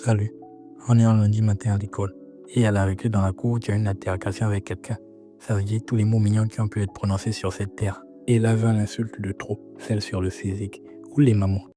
Salut, on est un lundi matin à l'école. Et à la récré dans la cour, tu as une altercation avec quelqu'un. Ça veut dire tous les mots mignons qui ont pu être prononcés sur cette terre. Et là vient l'insulte de trop, celle sur le physique. Ou les mamans.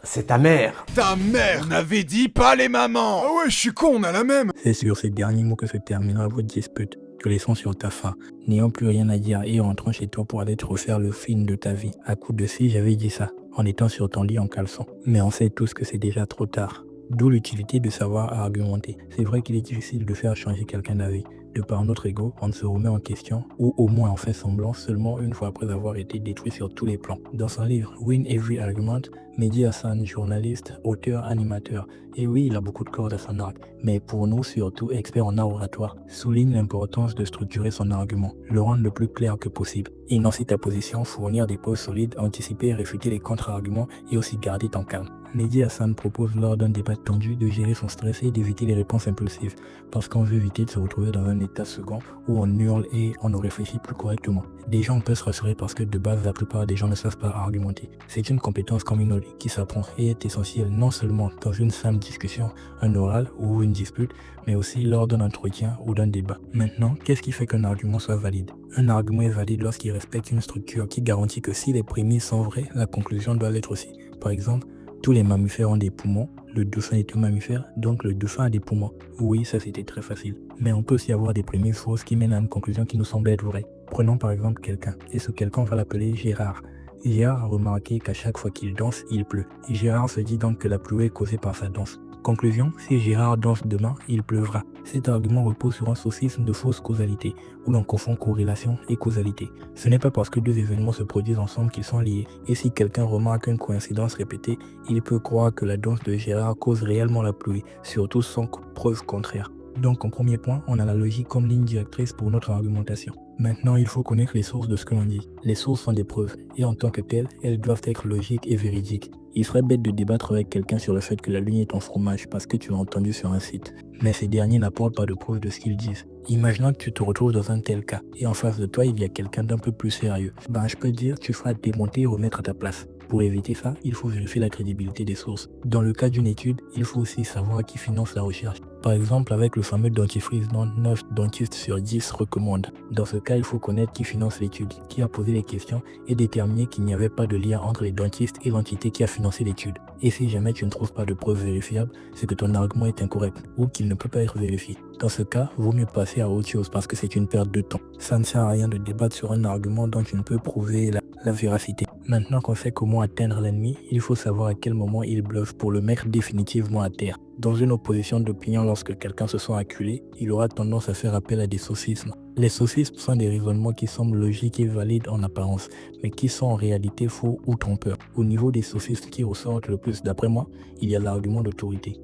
C'est ta mère. Ta mère! On avait dit pas les mamans! Ah ouais, je suis con, on a la même! C'est sur ces derniers mots que se terminera votre dispute. Tu les sens sur ta faim, n'ayant plus rien à dire et rentrant chez toi pour aller te refaire le film de ta vie. À coup de si j'avais dit ça, en étant sur ton lit en caleçon. Mais on sait tous que c'est déjà trop tard. D'où l'utilité de savoir argumenter. C'est vrai qu'il est difficile de faire changer quelqu'un d'avis. De par notre ego, on se remet en question, ou au moins on fait semblant seulement une fois après avoir été détruit sur tous les plans. Dans son livre Win Every Argument, Mehdi Hasan, journaliste, auteur, animateur, et oui, il a beaucoup de cordes à son arc, mais pour nous, surtout expert en art oratoire, souligne l'importance de structurer son argument, le rendre le plus clair que possible. Énoncer ta position, fournir des preuves solides, anticiper et réfuter les contre-arguments et aussi garder ton calme. Mehdi Hasan propose lors d'un débat tendu de gérer son stress et d'éviter les réponses impulsives, parce qu'on veut éviter de se retrouver dans un état second où on hurle et on ne réfléchit plus correctement. Des gens peuvent se rassurer parce que de base, la plupart des gens ne savent pas argumenter. C'est une compétence comme une autre qui s'apprend et est essentielle non seulement dans une simple discussion, un oral ou une dispute, mais aussi lors d'un entretien ou d'un débat. Maintenant, qu'est-ce qui fait qu'un argument soit valide? Un argument est valide lorsqu'il respecte une structure qui garantit que si les prémices sont vraies, la conclusion doit l'être aussi. Par exemple, tous les mammifères ont des poumons, le dauphin est un mammifère, donc le dauphin a des poumons. Oui, ça c'était très facile. Mais on peut aussi avoir des prémices fausses qui mènent à une conclusion qui nous semble être vraie. Prenons par exemple quelqu'un, et ce quelqu'un on va l'appeler Gérard. Gérard a remarqué qu'à chaque fois qu'il danse, il pleut. Et Gérard se dit donc que la pluie est causée par sa danse. Conclusion, si Gérard danse demain, il pleuvra. Cet argument repose sur un sophisme de fausse causalité, où l'on confond corrélation et causalité. Ce n'est pas parce que deux événements se produisent ensemble qu'ils sont liés, et si quelqu'un remarque une coïncidence répétée, il peut croire que la danse de Gérard cause réellement la pluie, surtout sans preuve contraire. Donc en premier point, on a la logique comme ligne directrice pour notre argumentation. Maintenant, il faut connaître les sources de ce que l'on dit. Les sources sont des preuves, et en tant que telles, elles doivent être logiques et véridiques. Il serait bête de débattre avec quelqu'un sur le fait que la lune est en fromage parce que tu l'as entendu sur un site. Mais ces derniers n'apportent pas de preuves de ce qu'ils disent. Imaginons que tu te retrouves dans un tel cas, et en face de toi, il y a quelqu'un d'un peu plus sérieux. Je peux te dire, tu feras démonter et remettre à ta place. Pour éviter ça, il faut vérifier la crédibilité des sources. Dans le cas d'une étude, il faut aussi savoir qui finance la recherche. Par exemple, avec le fameux dentifrice dont 9 dentistes sur 10 recommandent. Dans ce cas, il faut connaître qui finance l'étude, qui a posé les questions et déterminer qu'il n'y avait pas de lien entre les dentistes et l'entité qui a financé l'étude. Et si jamais tu ne trouves pas de preuves vérifiables, c'est que ton argument est incorrect ou qu'il ne peut pas être vérifié. Dans ce cas, vaut mieux passer à autre chose parce que c'est une perte de temps. Ça ne sert à rien de débattre sur un argument dont tu ne peux prouver la véracité. Maintenant qu'on sait comment atteindre l'ennemi, il faut savoir à quel moment il bluffe pour le mettre définitivement à terre. Dans une opposition d'opinion, lorsque quelqu'un se sent acculé, il aura tendance à faire appel à des sophismes. Les sophismes sont des raisonnements qui semblent logiques et valides en apparence, mais qui sont en réalité faux ou trompeurs. Au niveau des sophismes qui ressortent le plus, d'après moi, il y a l'argument d'autorité.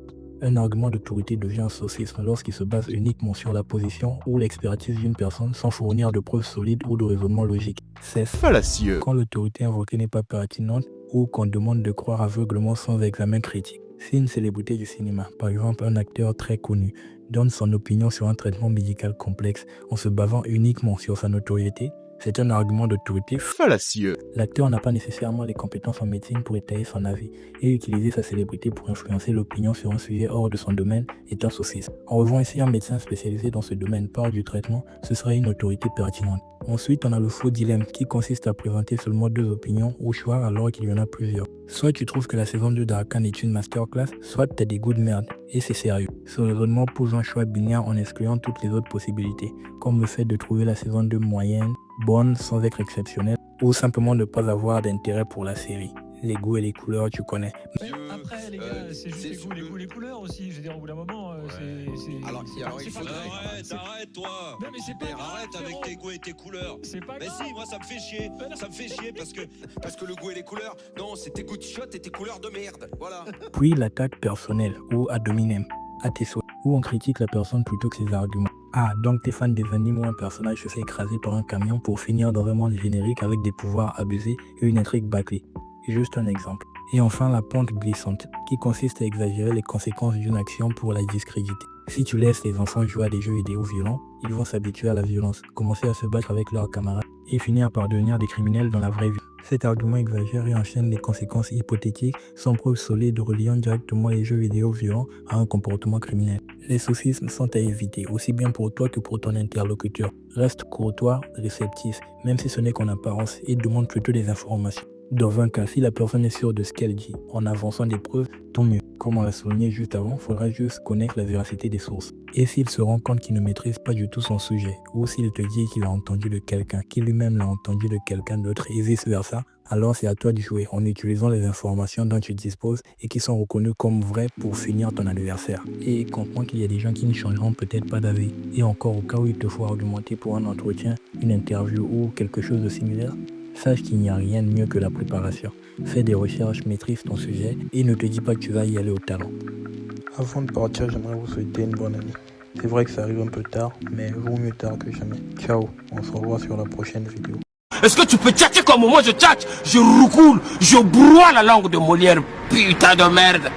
Un argument d'autorité devient un sophisme lorsqu'il se base uniquement sur la position ou l'expertise d'une personne sans fournir de preuves solides ou de raisonnement logique. C'est Fallacieux. quand l'autorité invoquée n'est pas pertinente ou qu'on demande de croire aveuglement sans examen critique. Si une célébrité du cinéma, par exemple un acteur très connu, donne son opinion sur un traitement médical complexe en se basant uniquement sur sa notoriété, c'est un argument d'autorité. Fallacieux. L'acteur n'a pas nécessairement les compétences en médecine pour étayer son avis, et utiliser sa célébrité pour influencer l'opinion sur un sujet hors de son domaine est un sophisme. En revanche, si un médecin spécialisé dans ce domaine parle du traitement, ce serait une autorité pertinente. Ensuite, on a le faux dilemme qui consiste à présenter seulement deux opinions au choix alors qu'il y en a plusieurs. Soit tu trouves que la saison 2 d'Arcane est une masterclass, soit tu as des goûts de merde, et c'est sérieux. Ce raisonnement pose un choix binaire en excluant toutes les autres possibilités, comme le fait de trouver la saison 2 moyenne, bonne sans être exceptionnelle, ou simplement ne pas avoir d'intérêt pour la série. Les goûts et les couleurs, tu connais. Après, les gars, c'est juste les goûts, les couleurs aussi. Je veux dire, au bout d'un moment, Alors, il faudrait. Arrête, toi. Non, mais c'est pas grave, Arrête avec frérot. tes goûts et tes couleurs. C'est pas Mais grave. si, moi ça me fait chier. Ça me fait chier parce que le goût et les couleurs, non, c'est tes goûts de shot et tes couleurs de merde. Voilà. Puis l'attaque personnelle, ou ad hominem, à tes souhaits, où on critique la personne plutôt que ses arguments. Ah, donc t'es fan des animes où un personnage se fait écraser par un camion pour finir dans un monde générique avec des pouvoirs abusés et une intrigue bâclée. Juste un exemple. Et enfin la pente glissante, qui consiste à exagérer les conséquences d'une action pour la discréditer. Si tu laisses les enfants jouer à des jeux vidéo violents, ils vont s'habituer à la violence, commencer à se battre avec leurs camarades et finir par devenir des criminels dans la vraie vie. Cet argument exagère et enchaîne les conséquences hypothétiques sans preuve solide reliant directement les jeux vidéo violents à un comportement criminel. Les sophismes sont à éviter, aussi bien pour toi que pour ton interlocuteur. Reste courtois, réceptif, même si ce n'est qu'en apparence, et demande plutôt des informations. Dans un cas, si la personne est sûre de ce qu'elle dit, en avançant des preuves, tant mieux. Comme on l'a souligné juste avant, il faudra juste connaître la véracité des sources. Et s'il se rend compte qu'il ne maîtrise pas du tout son sujet, ou s'il te dit qu'il a entendu de quelqu'un, qu'il lui-même l'a entendu de quelqu'un d'autre, et vice versa, alors c'est à toi de jouer en utilisant les informations dont tu disposes et qui sont reconnues comme vraies pour finir ton adversaire. Et comprends qu'il y a des gens qui ne changeront peut-être pas d'avis. Et encore au cas où il te faut argumenter pour un entretien, une interview ou quelque chose de similaire, sache qu'il n'y a rien de mieux que la préparation. Fais des recherches, maîtrise ton sujet et ne te dis pas que tu vas y aller au talent. Avant de partir, j'aimerais vous souhaiter une bonne année. C'est vrai que ça arrive un peu tard, mais vaut mieux tard que jamais. Ciao, on se revoit sur la prochaine vidéo. Est-ce que tu peux tchatcher comme moi je tchatche? Je roucoule, je broie la langue de Molière, putain de merde.